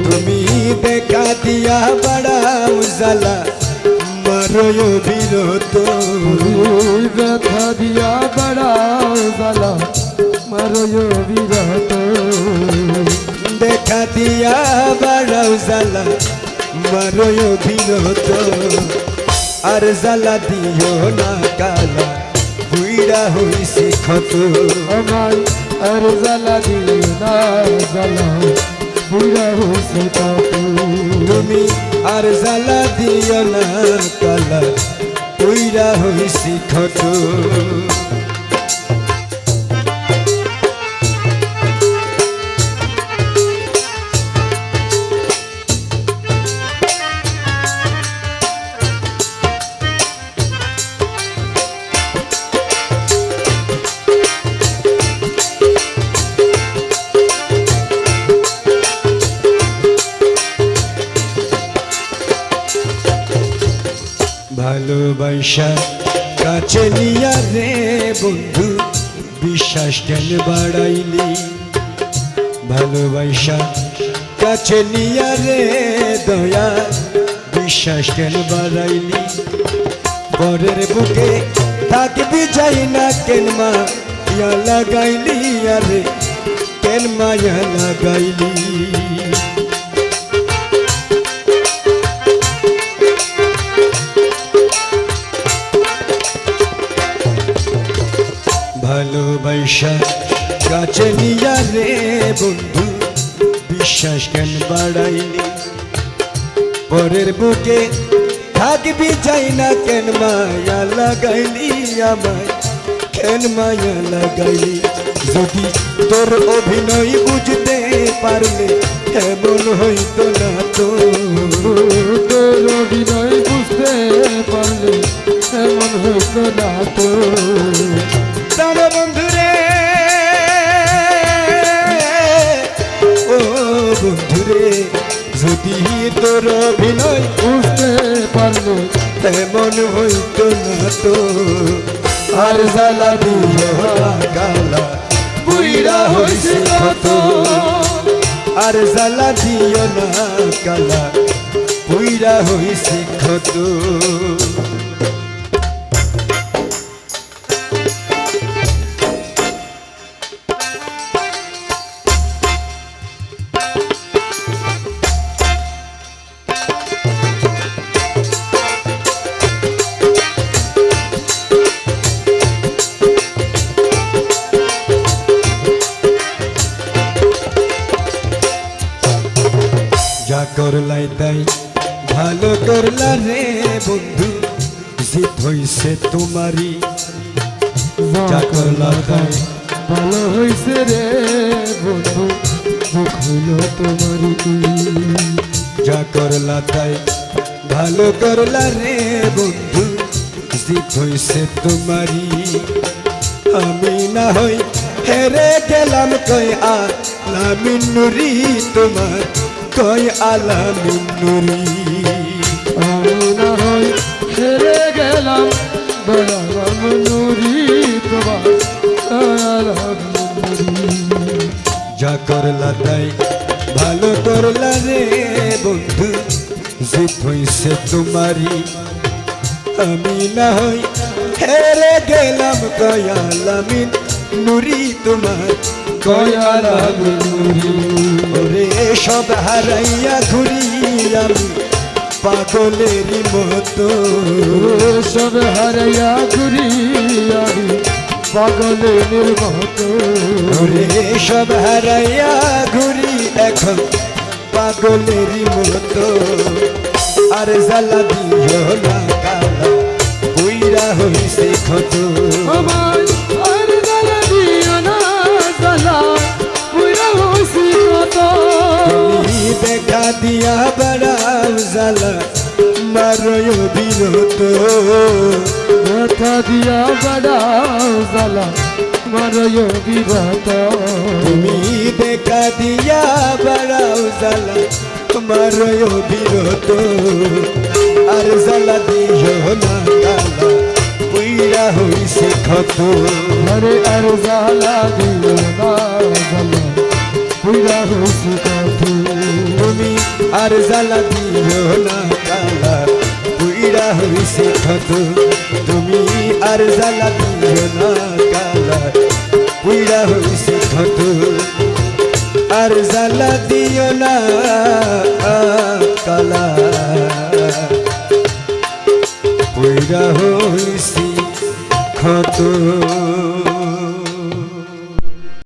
তুমি দেখা দিয়া বাড়াও জ্বালা মারো বিরত ব্যথা দিয়া বাড়াও জ্বালা মারো বিরত দেখা দিয়া বাড়াও জ্বালা মারো বিরত আর জ্বালা দিও না কালা বুইড়া হইছি ক্ষত আমার আর জ্বালা দিও না জ্বালা বুইড়া হইছি ক্ষত তুমি আর জ্বালা দিও না কালা বুইড়া হইছি ক্ষত ভালোবাসা কাছে নিয়া রে বন্ধু বিশ্বাস কেন বাড়াইলি ভালোবাসা কাছে নিয়া রে দয়া বিশ্বাস কেন বাড়াইলি পরের বুকে থাকবি যাই না কেন মায়া লাগাইলি আরে কেন মায়া লাগাইলি ভালোবাসা কাছে নিয়া রে বন্ধু বিশ্বাস কেন বাড়াইলি পরের বুকে থাকবি যাই না কেন মায়া লাগাইলি আমায় কেন মায়া লাগাইলি যদি তোর অভিনয় বুঝতে পারলে এমন হইতো না তো তোর অভিনয় বুঝতে পারলে এমন হইতো না তো তারা বন্ধুরে ও বন্ধুরে যদি তোর অভিনয় বুঝতে পারলে তেমন হইতো না তো আর জ্বালা দিও গালা বুইড়া হইছে কত আর জ্বালা দিও না গালা বুইড়া হইছে কত যা করলাই তাই ভালো করলা রে বন্ধু জিত হইছে তোমারই যা করলা তাই ভালো হইছে রে বন্ধু দুঃখ হইল তোমারই যা করলা তাই ভালো করলা রে বন্ধু জিত হইছে তোমারই আমি না হই হেরে গেলাম কই আলামিন নুরি তোমার কই আলামিন নুরি আমি না হই হেরে গেলাম বলাম নুরি তোমার যা করলা তাই ভালো করলা রে বন্ধু জিত হইছে তোমারই আমি না হই হেরে গেলাম কই আলামিন নুরি তোমার কই আলামিন নুরি ওরে সব হারাইয়া ঘুরি আমি পাগলেরই মতো সব হারাইয়া ঘুরি আমি পাগলের মতো ওরে সব হারাইয়া ঘুরি এখন পাগলেরই মতো আর জ্বালা দিও না কালা বুইড়া হইছে ক্ষত আমার আর জ্বালা দিও না জ্বালা বুইড়া হইছি কত তুমি দেখা দিয়া বাড়াও জ্বালা মারো বিরত ব্যথা দিয়া বাড়াও জ্বালা মারো বিরত তুমি দেখা দিয়া বাড়াও জ্বালা মারো বিরত আর জ্বালা দিও না কালা বুইড়া হইছে ক্ষত আরে আর জ্বালা দিও না জ্বালা বুইড়া হইছি কত তুমি আর জ্বালা দিও না কালা পুইরা হইছে ক্ষত তুমি আর জ্বালা দিও না কালা পুইরা হইছে ক্ষত আর জ্বালা দিও না কালা পুইরা হইছে ক্ষত